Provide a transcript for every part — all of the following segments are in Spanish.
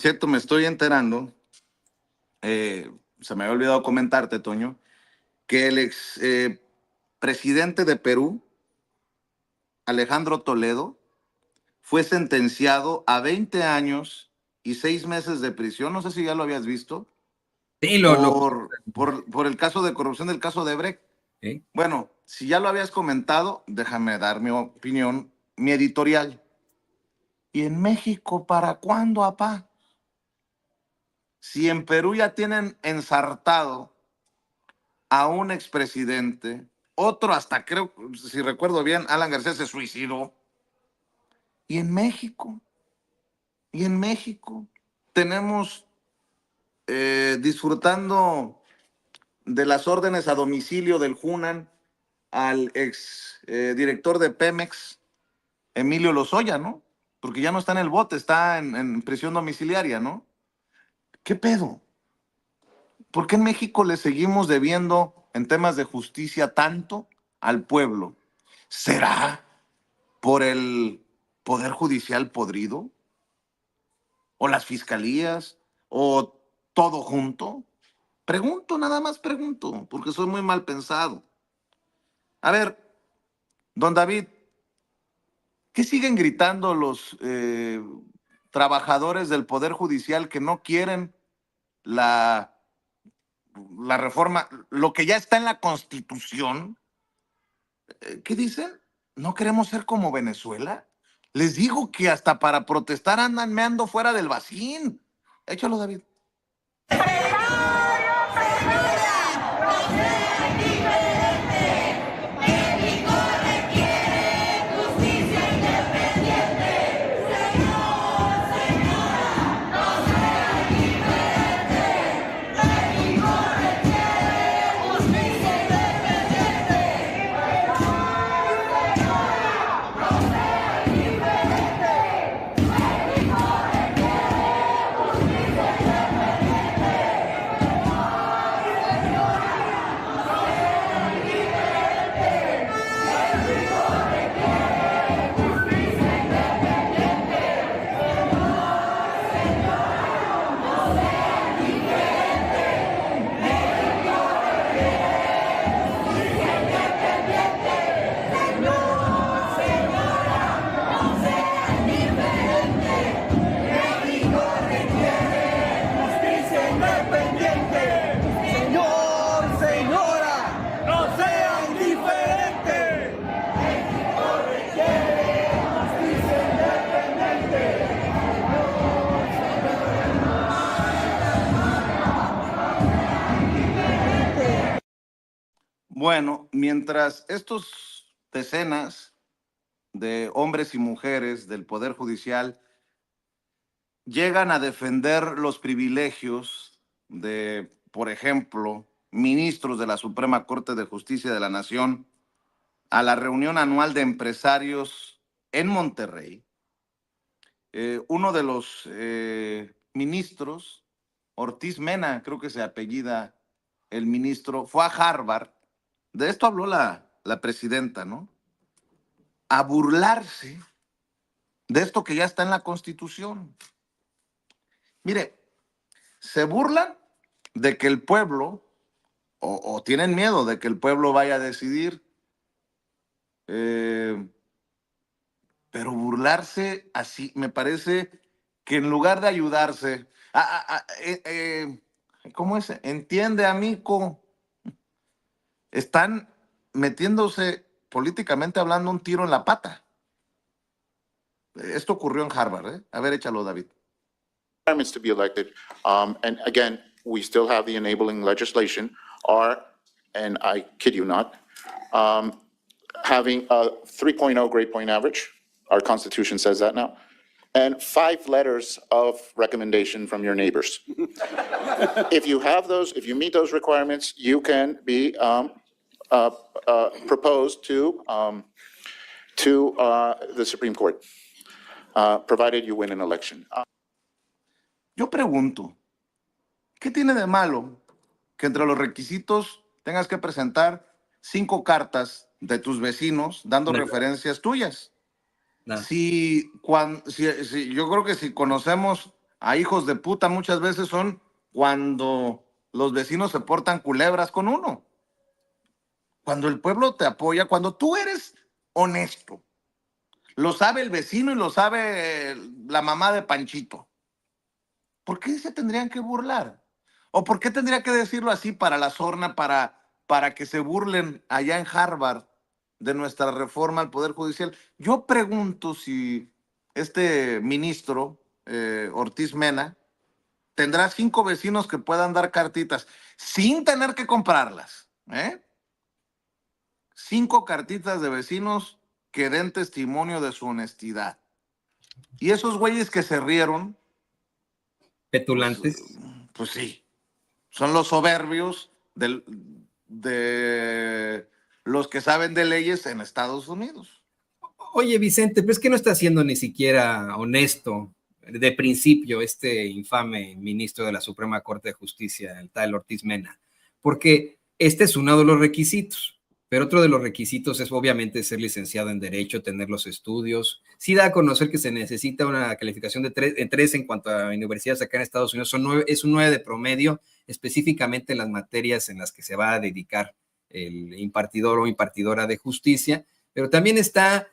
Cierto, me estoy enterando, se me había olvidado comentarte, Toño, que el ex presidente de Perú, Alejandro Toledo, fue sentenciado a 20 años y 6 meses de prisión. No sé si ya lo habías visto, Sí, por el caso de corrupción del caso de Brecht. ¿sí? Bueno, si ya lo habías comentado, déjame dar mi opinión, mi editorial. ¿Y en México para cuándo, apá? Si en Perú ya tienen ensartado a un expresidente, otro hasta creo, si recuerdo bien, Alan García se suicidó. Y en México, y en México tenemos disfrutando de las órdenes a domicilio del Junan al ex director de Pemex, Emilio Lozoya, ¿no? Porque ya no está en el bote, está en prisión domiciliaria, ¿no? ¿Qué pedo? ¿Por qué en México le seguimos debiendo en temas de justicia tanto al pueblo? ¿Será por el Poder Judicial podrido? ¿O las fiscalías? ¿O todo junto? Pregunto, nada más pregunto, porque soy muy mal pensado. A ver, don David, ¿qué siguen gritando los trabajadores del Poder Judicial que no quieren la, la reforma, lo que ya está en la Constitución? ¿Qué dicen? ¿No queremos ser como Venezuela? Les digo que hasta para protestar andan meando fuera del vacín. Échalo, David. Bueno, mientras estos decenas de hombres y mujeres del Poder Judicial llegan a defender los privilegios de, por ejemplo, ministros de la Suprema Corte de Justicia de la Nación a la reunión anual de empresarios en Monterrey, uno de los ministros, Ortiz Mena, creo que se apellida el ministro, fue a Harvard. De esto habló la presidenta, ¿no? A burlarse de esto que ya está en la Constitución. Mire, se burlan de que el pueblo, o tienen miedo de que el pueblo vaya a decidir, eh, pero burlarse así, me parece que en lugar de ayudarse, ¿cómo es? Entiende, amigo, están metiéndose políticamente hablando un tiro en la pata. Esto ocurrió en Harvard, ¿eh? A ver, échalo, David. Requirements to be elected, and again, we still have the enabling legislation, are, and I kid you not, having a 3.0 grade point average. Our Constitution says that now. And 5 letters of recommendation from your neighbors. If you have those, if you meet those requirements, you can be proposed to the Supreme Court, provided you win an election. Yo pregunto, ¿qué tiene de malo que entre los requisitos tengas que presentar 5 cartas de tus vecinos dando referencias tuyas? No. Si yo creo que si conocemos a hijos de puta muchas veces son cuando los vecinos se portan culebras con uno. Cuando el pueblo te apoya, cuando tú eres honesto, lo sabe el vecino y lo sabe la mamá de Panchito. ¿Por qué se tendrían que burlar? ¿O por qué tendría que decirlo así para la sorna, para que se burlen allá en Harvard de nuestra reforma al Poder Judicial? Yo pregunto si este ministro, Ortiz Mena, tendrá 5 vecinos que puedan dar cartitas sin tener que comprarlas, ¿eh? 5 cartitas de vecinos que den testimonio de su honestidad. Y esos güeyes que se rieron, Petulantes. pues sí, son los soberbios de los que saben de leyes en Estados Unidos. Oye, Vicente, pero es que no está siendo ni siquiera honesto de principio este infame ministro de la Suprema Corte de Justicia, el tal Ortiz Mena, porque este es uno de los requisitos, pero otro de los requisitos es obviamente ser licenciado en Derecho, tener los estudios. Sí da a conocer que se necesita una calificación de 3 en cuanto a universidades acá en Estados Unidos, es un 9 de promedio, específicamente en las materias en las que se va a dedicar el impartidor o impartidora de justicia, pero también está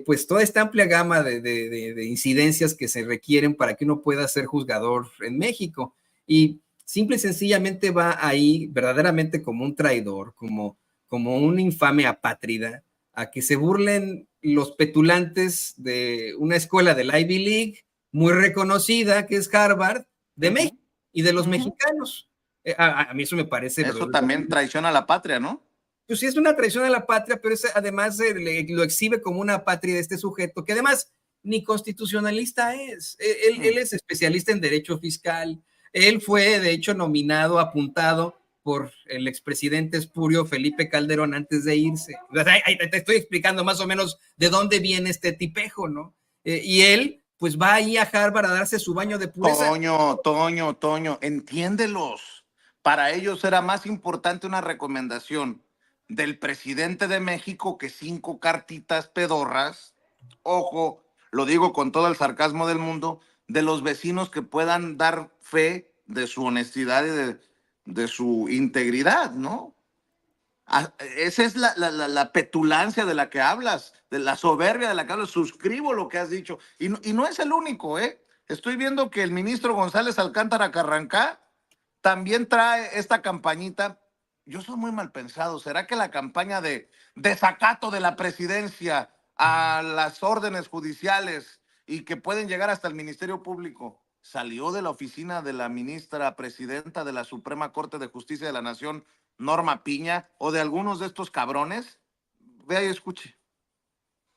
pues toda esta amplia gama de incidencias que se requieren para que uno pueda ser juzgador en México. Y simple y sencillamente va ahí verdaderamente como un traidor, como un infame apátrida, a que se burlen los petulantes de una escuela de la Ivy League muy reconocida, que es Harvard, de México y de los mexicanos. A mí eso me parece... Eso también traiciona a la patria, ¿no? Pues sí, es una traición a la patria, pero además lo exhibe como una patria de este sujeto, que además ni constitucionalista es. Él es especialista en derecho fiscal. Él fue, de hecho, nominado, apuntado por el expresidente espurio Felipe Calderón antes de irse. Te estoy explicando más o menos de dónde viene este tipejo, ¿no? Y él, pues va ahí a Harvard a darse su baño de pureza. Toño, entiéndelos. Para ellos era más importante una recomendación del presidente de México que 5 cartitas pedorras, ojo, lo digo con todo el sarcasmo del mundo, de los vecinos que puedan dar fe de su honestidad y de su integridad, ¿no? Esa es la petulancia de la que hablas, de la soberbia de la que hablas. Suscribo lo que has dicho. Y no es el único, ¿eh? Estoy viendo que el ministro González Alcántara Carrancá también trae esta campañita. Yo soy muy mal pensado. ¿Será que la campaña de desacato de la presidencia a las órdenes judiciales y que pueden llegar hasta el Ministerio Público salió de la oficina de la ministra presidenta de la Suprema Corte de Justicia de la Nación, Norma Piña, o de algunos de estos cabrones? Vea y escuche.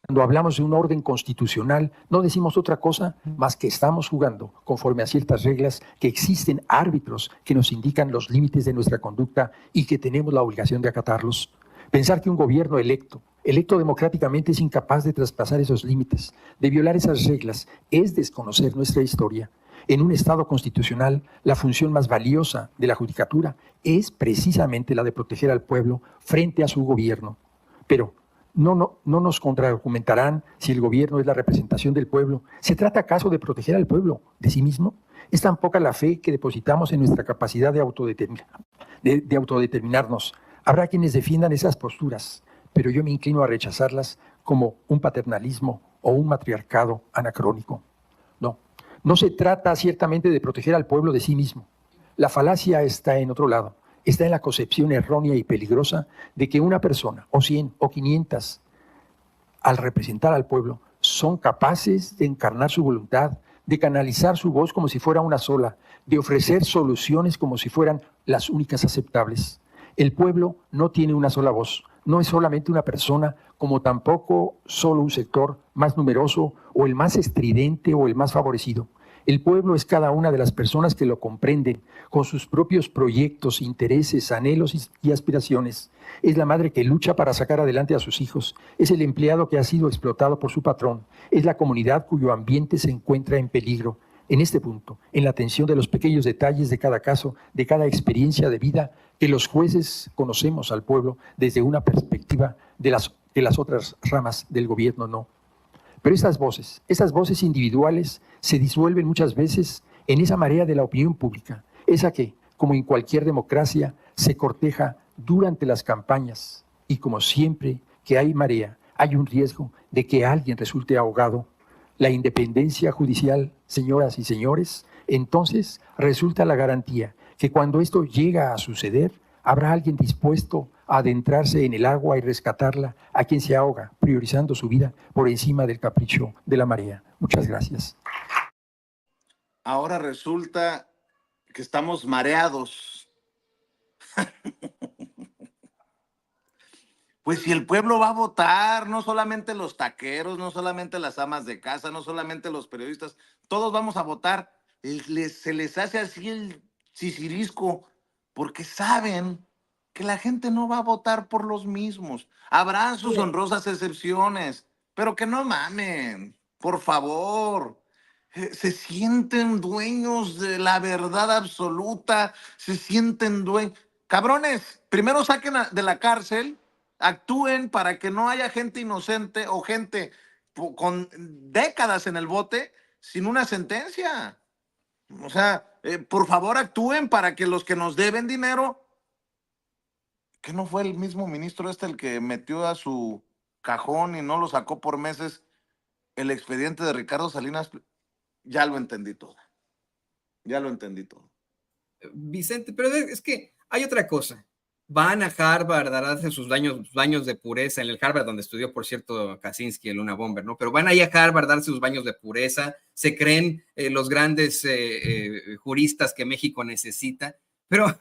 Cuando hablamos de un orden constitucional, no decimos otra cosa más que estamos jugando conforme a ciertas reglas, que existen árbitros que nos indican los límites de nuestra conducta y que tenemos la obligación de acatarlos. Pensar que un gobierno electo democráticamente, es incapaz de traspasar esos límites, de violar esas reglas, es desconocer nuestra historia. En un Estado constitucional, la función más valiosa de la judicatura es precisamente la de proteger al pueblo frente a su gobierno. Pero no nos contraargumentarán si el gobierno es la representación del pueblo. ¿Se trata acaso de proteger al pueblo de sí mismo? Es tan poca la fe que depositamos en nuestra capacidad de autodeterminarnos. Habrá quienes defiendan esas posturas, pero yo me inclino a rechazarlas como un paternalismo o un matriarcado anacrónico. No se trata ciertamente de proteger al pueblo de sí mismo. La falacia está en otro lado. Está en la concepción errónea y peligrosa de que una persona, o 100 o 500, al representar al pueblo, son capaces de encarnar su voluntad, de canalizar su voz como si fuera una sola, de ofrecer soluciones como si fueran las únicas aceptables. El pueblo no tiene una sola voz, no es solamente una persona, como tampoco solo un sector más numeroso o el más estridente o el más favorecido. El pueblo es cada una de las personas que lo comprenden, con sus propios proyectos, intereses, anhelos y aspiraciones. Es la madre que lucha para sacar adelante a sus hijos. Es el empleado que ha sido explotado por su patrón. Es la comunidad cuyo ambiente se encuentra en peligro. En este punto, en la atención de los pequeños detalles de cada caso, de cada experiencia de vida, que los jueces conocemos al pueblo desde una perspectiva de las otras ramas del gobierno, no. Pero esas voces individuales se disuelven muchas veces en esa marea de la opinión pública, esa que, como en cualquier democracia, se corteja durante las campañas y como siempre que hay marea, hay un riesgo de que alguien resulte ahogado. La independencia judicial, señoras y señores, entonces resulta la garantía que cuando esto llega a suceder, habrá alguien dispuesto a adentrarse en el agua y rescatarla a quien se ahoga, priorizando su vida por encima del capricho de la marea. Muchas gracias. Ahora resulta que estamos mareados. Pues si el pueblo va a votar, no solamente los taqueros, no solamente las amas de casa, no solamente los periodistas, todos vamos a votar. Se les hace así el sisirisco, porque saben que la gente no va a votar por los mismos. Habrá sus honrosas excepciones, pero que no mamen, por favor. Se sienten dueños de la verdad absoluta, se sienten dueños. Cabrones, primero saquen de la cárcel, actúen para que no haya gente inocente o gente con décadas en el bote sin una sentencia. O sea, por favor actúen para que los que nos deben dinero, que no fue el mismo ministro el que metió a su cajón y no lo sacó por meses el expediente de Ricardo Salinas. Ya lo entendí todo. Ya lo entendí todo. Vicente, pero es que hay otra cosa. Van a Harvard a darse sus baños de pureza, en el Harvard donde estudió, por cierto, Kaczynski, el Luna Bomber, ¿no? Pero van ahí a Harvard a darse sus baños de pureza, se creen los grandes juristas que México necesita. Pero,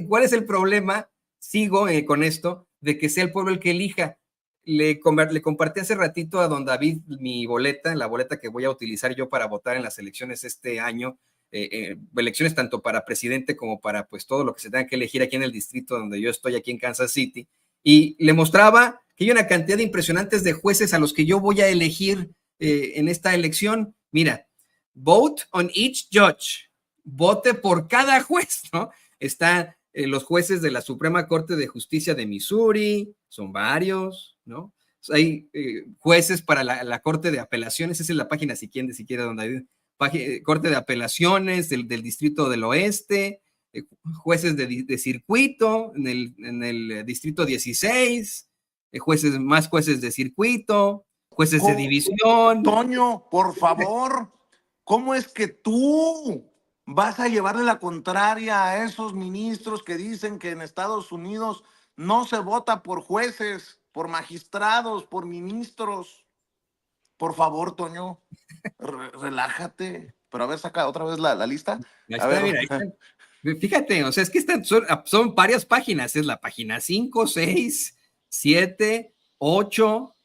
¿cuál es el problema? Sigo con esto, de que sea el pueblo el que elija. Le compartí hace ratito a don David mi boleta, la boleta que voy a utilizar yo para votar en las elecciones este año, elecciones tanto para presidente como para pues todo lo que se tenga que elegir aquí en el distrito donde yo estoy, aquí en Kansas City, y le mostraba que hay una cantidad impresionantes de jueces a los que yo voy a elegir en esta elección. Mira, vote on each judge, vote por cada juez, ¿no? Están los jueces de la Suprema Corte de Justicia de Missouri, son varios, ¿no? Hay jueces para la Corte de Apelaciones, esa es la página si quiere donde hay Corte de Apelaciones del Distrito del Oeste, jueces de circuito en el Distrito 16, más jueces de circuito, jueces de división. Toño, por favor, ¿cómo es que tú vas a llevarle la contraria a esos ministros que dicen que en Estados Unidos no se vota por jueces, por magistrados, por ministros? Por favor, Toño, relájate. Pero a ver, saca otra vez la lista. Ahí está, mira, ahí está. Fíjate, o sea, es que son varias páginas. Es la página 5, 6, 7, 8,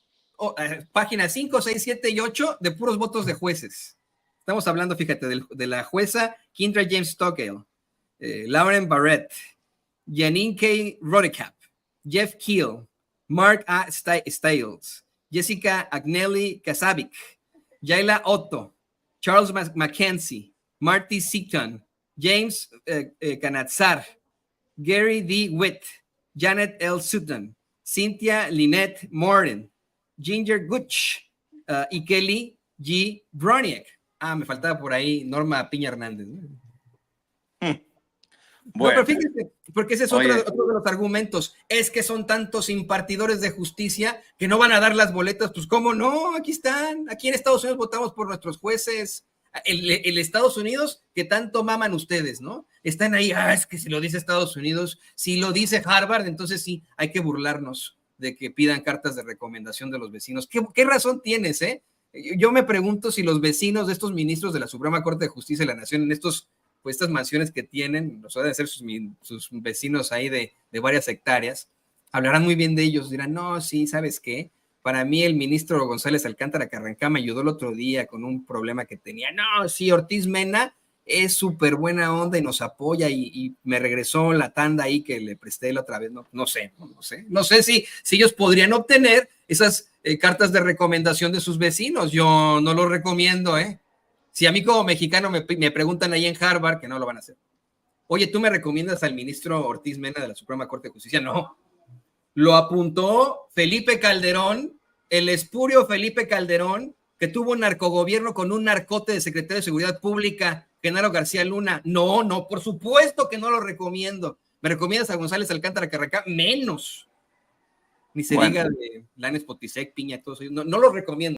página 5, 6, 7 y 8 de puros votos de jueces. Estamos hablando, fíjate, de la jueza Kindra James Stockdale, Lauren Barrett, Janine K. Rodecap, Jeff Keel, Mark A. Stiles, Jessica Agnelli Kasabic, Yaila Otto, Charles Mackenzie, Marty Seaton, James Kanatsar, Gary D. Witt, Janet L. Sutton, Cynthia Lynette Morton, Ginger Gutsch y Kelly G. Broniak. Me faltaba por ahí Norma Piña Hernández. Bueno. No, pero fíjense, porque ese es otro de los argumentos, es que son tantos impartidores de justicia que no van a dar las boletas. Pues cómo no, aquí están, aquí en Estados Unidos votamos por nuestros jueces, el Estados Unidos que tanto maman ustedes, ¿no? Están ahí, es que si lo dice Estados Unidos, si lo dice Harvard, entonces sí, hay que burlarnos de que pidan cartas de recomendación de los vecinos. ¿Qué razón tienes, Yo me pregunto si los vecinos de estos ministros de la Suprema Corte de Justicia de la Nación, en estas mansiones que tienen, los deben ser sus vecinos ahí de varias hectáreas, hablarán muy bien de ellos, dirán, no, sí, ¿sabes qué? Para mí el ministro González Alcántara Carrancá me ayudó el otro día con un problema que tenía. No, sí, Ortiz Mena es súper buena onda y nos apoya y me regresó la tanda ahí que le presté la otra vez. No sé si ellos podrían obtener esas cartas de recomendación de sus vecinos. Yo no lo recomiendo, Si a mí como mexicano me preguntan ahí en Harvard, que no lo van a hacer, oye, ¿tú me recomiendas al ministro Ortiz Mena de la Suprema Corte de Justicia? No. Lo apuntó Felipe Calderón, el espurio Felipe Calderón, que tuvo un narcogobierno con un narcote de secretario de Seguridad Pública Genaro García Luna. No, por supuesto que no lo recomiendo. ¿Me recomiendas a González Alcántara Carracá? Menos. Ni se diga de Lanes Potisek, Piña, todo eso. No lo recomiendo.